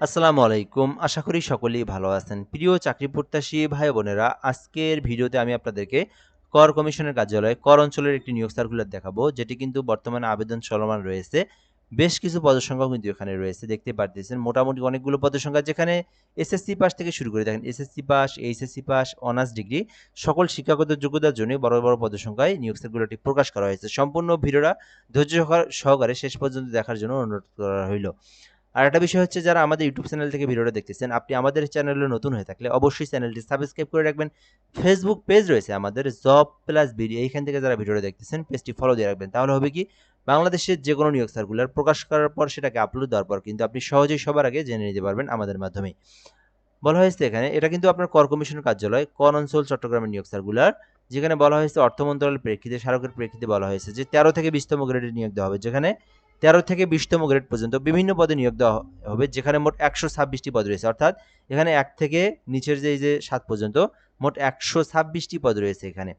আসসালামু আলাইকুম। আশা করি সকলেই ভালো আছেন। প্রিয় চাকরি প্রত্যাশী ভাই বোনেরা, আজকের ভিডিওতে আমি আপনাদেরকে কর কমিশনের কার্যালয়ে কর অঞ্চলের একটি নিয়োগ সার্কুলার দেখাবো, যেটি কিন্তু বর্তমানে আবেদন চলমান রয়েছে। বেশ কিছু পদের কিন্তু এখানে রয়েছে। দেখতেই পারতেছেন মোটামুটি অনেকগুলো পদের সংখ্যা, যেখানে এসএসসি পাস থেকে শুরু করে দেখেন SSC pass, HSC pass, honours degree সকল শিক্ষাগত যোগ্যতার জন্য বড়, বড় পদের সংখ্যায় নিয়োগ সার্কুলারটি প্রকাশ করা হয়েছে। সম্পূর্ণ ভিডিওটা ধৈর্য সহকারে শেষ পর্যন্ত দেখার জন্য অনুরোধ করা হইল। আরেকটা বিষয় হচ্ছে, যারা আমাদের ইউটিউব চ্যানেল থেকে ভিডিওটা দেখতেছেন, আপনি আমাদের চ্যানেলে নতুন হয়ে থাকলে অবশ্যই চ্যানেলটি সাবস্ক্রাইব করে রাখবেন। ফেসবুক পেজ রয়েছে আমাদের জব প্লাস বিডি, এইখান থেকে যারা ভিডিওটা দেখতেছেন পেজটি ফলো দিয়ে রাখবেন। তাহলে হবে কি, বাংলাদেশের যে কোনো নিয়োগ সার্কুলার প্রকাশ করার পর সেটাকে আপলোড দেওয়ার পর কিন্তু আপনি সহজেই সবার আগে জেনে নিতে পারবেন আমাদের মাধ্যমে। বলা হয়েছে এখানে, এটা কিন্তু আপনার কর কমিশনের কার্যালয় কর অঞ্চল চট্টগ্রামের নিয়োগ সার্কুলার, যেখানে বলা হয়েছে অর্থ মন্ত্রণালয়ের প্রেক্ষিতে স্মারকের প্রেক্ষিতে বলা হয়েছে যে 13 থেকে 20তম গ্রেডে নিয়োগ দেওয়া হবে, যেখানে 13 থেকে 20তম গ্রেড পর্যন্ত বিভিন্ন পদে নিয়োগ দেওয়া হবে, যেখানে মোট 126টি পদ রয়েছে। অর্থাৎ এখানে 1 থেকে নিচের যে 7 পর্যন্ত মোট 126টি পদ রয়েছে এখানে।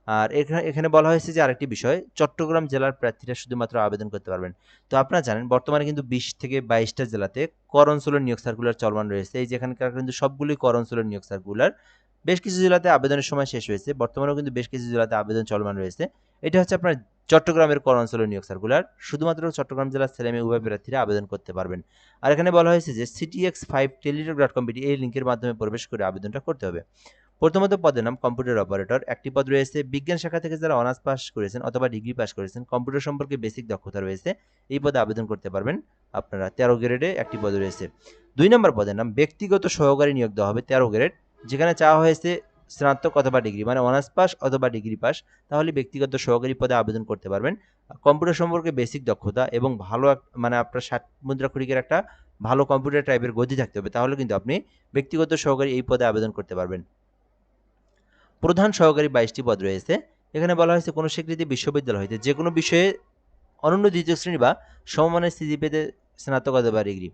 আর এখানে এখানে বলা হয়েছে যে আরেকটি বিষয়, চট্টগ্রাম জেলার প্রার্থীরা শুধুমাত্র আবেদন করতে পারবেন। তো আপনারা জানেন বর্তমানে কিন্তু 20 থেকে 22টা জেলাতে কর অঞ্চলের নিয়োগ সার্কুলার চলমান রয়েছে। এই যে এখানকার কিন্তু সবগুলোই কর অঞ্চলের নিয়োগ সার্কুলার। বেশ কিছু জেলাতে আবেদনের সময় শেষ হয়েছে, বর্তমানেও কিন্তু বেশ কিছু জেলাতে আবেদন চলমান রয়েছে। এটা হচ্ছে আপনার চট্টগ্রামের কর অঞ্চলের নিয়োগ সার্কুলার। শুধুমাত্র চট্টগ্রাম জেলার ছেলেমেয়ে উভয় প্রার্থীরা আবেদন করতে পারবেন। আর এখানে বলা হয়েছে যে ctx5teletalk.com এই লিঙ্কের মাধ্যমে প্রবেশ করে আবেদনটা করতে হবে। প্রথমত পদের নাম কম্পিউটার অপারেটর। একটি পদ রয়েছে বিজ্ঞান শাখা থেকে যারা অনার্স পাস করেছেন অথবা ডিগ্রি পাস করেছেন, কম্পিউটার সম্পর্কে বেসিক দক্ষতা রয়েছে, এই পদে আবেদন করতে পারবেন। আপনারা 13 গ্রেডে একটি পদ রয়েছে। 2 নম্বর পদের নাম ব্যক্তিগত সহকারী নিয়োগ দেওয়া হবে, 13 গ্রেড, যেখানে চাওয়া হয়েছে স্নাতক অথবা ডিগ্রি মানে অনার্স পাস অথবা ডিগ্রি পাস, তাহলে ব্যক্তিগত সহকারী পদে আবেদন করতে পারবেন। কম্পিউটার সম্পর্কে বেসিক দক্ষতা এবং ভালো মানে আপনার 60 মুদ্রা খড়িকের একটা ভালো কম্পিউটার টাইপের গতি থাকতে হবে, তাহলে কিন্তু আপনি ব্যক্তিগত সহকারী এই পদে আবেদন করতে পারবেন। প্রধান সহকারী 22টি পদ রয়েছে। এখানে বলা হয়েছে কোনো স্বীকৃতি বিশ্ববিদ্যালয় হইতে যে কোনো বিষয়ে অনন্য দ্বিতীয় শ্রেণী বা সমমানের সিজিপিএতে স্নাতক অথবা ডিগ্রি,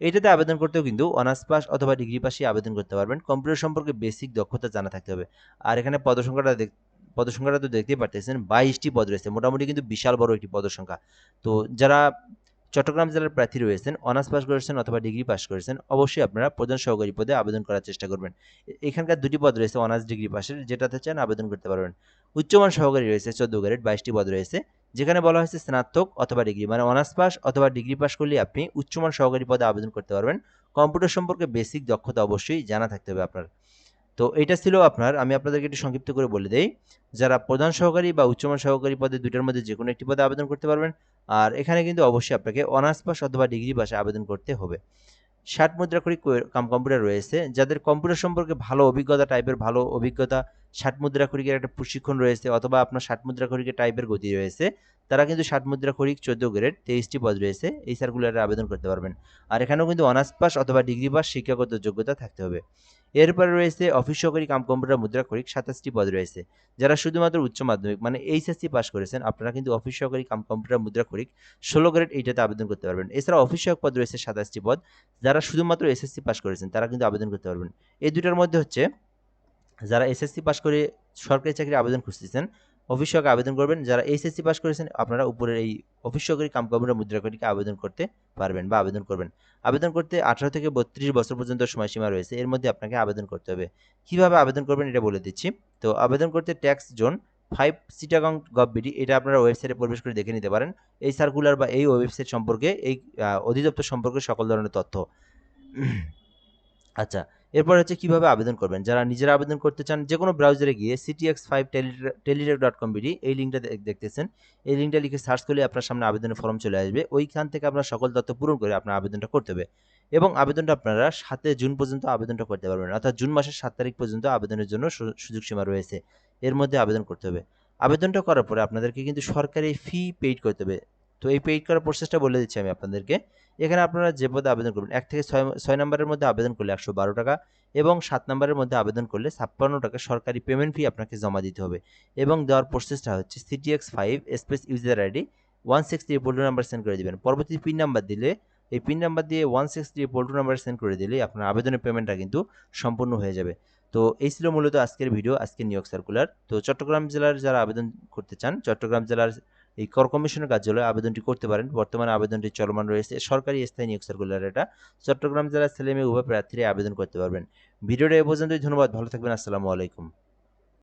এইটাতে আবেদন করতেও কিন্তু অনার্স পাস অথবা ডিগ্রি পাসই আবেদন করতে পারবেন। কম্পিউটার সম্পর্কে বেসিক দক্ষতা জানা থাকতে হবে। আর এখানে পদসংখ্যাটা তো দেখতেই পারতেছেন, 22টি পদ রয়েছে, মোটামুটি কিন্তু বিশাল বড় একটি পদসংখ্যা। তো যারা চট্টগ্রাম জেলার প্রার্থী রয়েছেন, অনার্স পাস করেছেন অথবা ডিগ্রি পাস করেছেন, অবশ্যই আপনারা প্রধান সহকারী পদে আবেদন করার চেষ্টা করবেন। এখানকার 2টি পদ রয়েছে অনার্স ডিগ্রি পাসের, যেটাতে চান আবেদন করতে পারবেন। উচ্চমান সহকারী রয়েছে 14 গ্রেড, 22টি পদ রয়েছে, যেখানে বলা হয়েছে স্নাতক অথবা ডিগ্রি মানে অনার্স পাস অথবা ডিগ্রি পাস করলে আপনি উচ্চমান সহকারী পদে আবেদন করতে পারবেন। কম্পিউটার সম্পর্কে বেসিক দক্ষতা অবশ্যই জানা থাকতে হবে আপনার। তো এটা ছিল আপনার, আমি আপনাদেরকে একটু সংক্ষিপ্ত করে বলে দেই, যারা প্রধান সহকারী বা উচ্চমান সহকারী পদে দুইটার মধ্যে যে কোনো একটি পদে আবেদন করতে পারবেন। আর এখানে কিন্তু অবশ্যই আপনাকে অনার্স পাস অথবা ডিগ্রি পাসে আবেদন করতে হবে। 60 মুদ্রাক্ষরিক কম্পিউটার রয়েছে, যাদের কম্পিউটার সম্পর্কে ভালো অভিজ্ঞতা টাইপের ভালো অভিজ্ঞতা, 60 মুদ্রাক্ষরিকের একটা প্রশিক্ষণ রয়েছে অথবা আপনার 60 মুদ্রাক্ষরিকের টাইপের গতি রয়েছে, তারা কিন্তু 60 মুদ্রাক্ষরিক 14 গ্রেড 23টি পদ রয়েছে, এই সার্কুলারে আবেদন করতে পারবেন। আর এখানেও কিন্তু অনার্স পাস অথবা ডিগ্রি পাস শিক্ষাগত যোগ্যতা থাকতে হবে। এরপরে রয়েছে অফিস সহকারী কম্পিউটার মুদ্রাক্ষরিক 27টি পদ রয়েছে, যারা শুধুমাত্র উচ্চ মাধ্যমিক মানে এইচএসসি পাস করেছেন, আপনারা কিন্তু অফিস সহকারী কম্পিউটার মুদ্রাক্ষরিক 16 গ্রেড এইটাতে আবেদন করতে পারবেন। এছাড়া অফিস সহায়ক পদ রয়েছে 27টি পদ, যারা শুধুমাত্র এসএসসি পাস করেছেন তারা কিন্তু আবেদন করতে পারবেন। এই দুটার মধ্যে হচ্ছে, যারা এসএসসি পাস করে সরকারি চাকরির আবেদন খুঁজতেছেন, অফিস সহকারে আবেদন করবেন। যারা এইচএসসি পাস করেছেন, আপনারা উপরের এই অফিস সহকারী কম্পিউটার মুদ্রাক্ষরিকে আবেদন করতে পারবেন বা আবেদন করবেন। আবেদন করতে 18 থেকে 32 বছর পর্যন্ত সময়সীমা রয়েছে, এর মধ্যে আপনাকে আবেদন করতে হবে। কিভাবে আবেদন করবেন এটা বলে দিচ্ছি। তো আবেদন করতে ট্যাক্স জোন 5 চিটাগং গভ.বিডি, এটা আপনারা ওয়েবসাইটে প্রবেশ করে দেখে নিতে পারেন এই সার্কুলার বা এই ওয়েবসাইট সম্পর্কে, এই অধিদপ্তর সম্পর্কে সকল ধরনের তথ্য। আচ্ছা, এরপর হচ্ছে কিভাবে আবেদন করবেন। যারা নিজেরা আবেদন করতে চান, যে কোনো ব্রাউজারে গিয়ে ctx5teletalk.com এই লিঙ্কটা দেখতেছেন, এই লিঙ্কটা লিখে সার্চ করলে আপনার সামনে আবেদনের ফর্ম চলে আসবে। ওইখান থেকে আপনার সকল তথ্য পূরণ করে আপনার আবেদনটা করতে হবে, এবং আবেদনটা আপনারা 7 জুন পর্যন্ত আবেদনটা করতে পারবেন, অর্থাৎ জুন মাসের 7 তারিখ পর্যন্ত আবেদনের জন্য সুযোগ সীমা রয়েছে, এর মধ্যে আবেদন করতে হবে। আবেদনটা করার পরে আপনাদেরকে কিন্তু সরকারি ফি পেইড করতে হবে। তো এই পেইড করার প্রসেসটা বলে দিচ্ছি আমি আপনাদেরকে। এখানে আপনারা যে পদে আবেদন করবেন, 1 থেকে 6 নম্বরের মধ্যে আবেদন করলে 112 টাকা, এবং 7 নম্বরের মধ্যে আবেদন করলে 56 টাকা সরকারি পেমেন্ট ফি আপনাকে জমা দিতে হবে। এবং দেওয়ার প্রসেসটা হচ্ছে ctx5 space user ID 163 poultry number send করে দিবেন। পরবর্তী পিন নাম্বার দিলে, এই পিন নাম্বার দিয়ে 163 পোল্ট্রি নাম্বার সেন্ড করে দিলেই আপনার আবেদনের পেমেন্টটা কিন্তু সম্পূর্ণ হয়ে যাবে। তো এই ছিল মূলত আজকের ভিডিও, আজকের নিয়োগ সার্কুলার। তো চট্টগ্রাম জেলার যারা আবেদন করতে চান, চট্টগ্রাম জেলার এই কর কমিশনের কার্যালয়ে আবেদনটি করতে পারেন। বর্তমানে আবেদনটি চলমান রয়েছে। সরকারি স্থায়ী নিয়োগ সার্কুলার এটা। চট্টগ্রাম জেলার ছেলে মেয়ে উভয় প্রার্থীরাই আবেদন করতে পারবেন। ভিডিওটা এ পর্যন্তই। ধন্যবাদ। ভালো থাকবেন। আসসালামু আলাইকুম।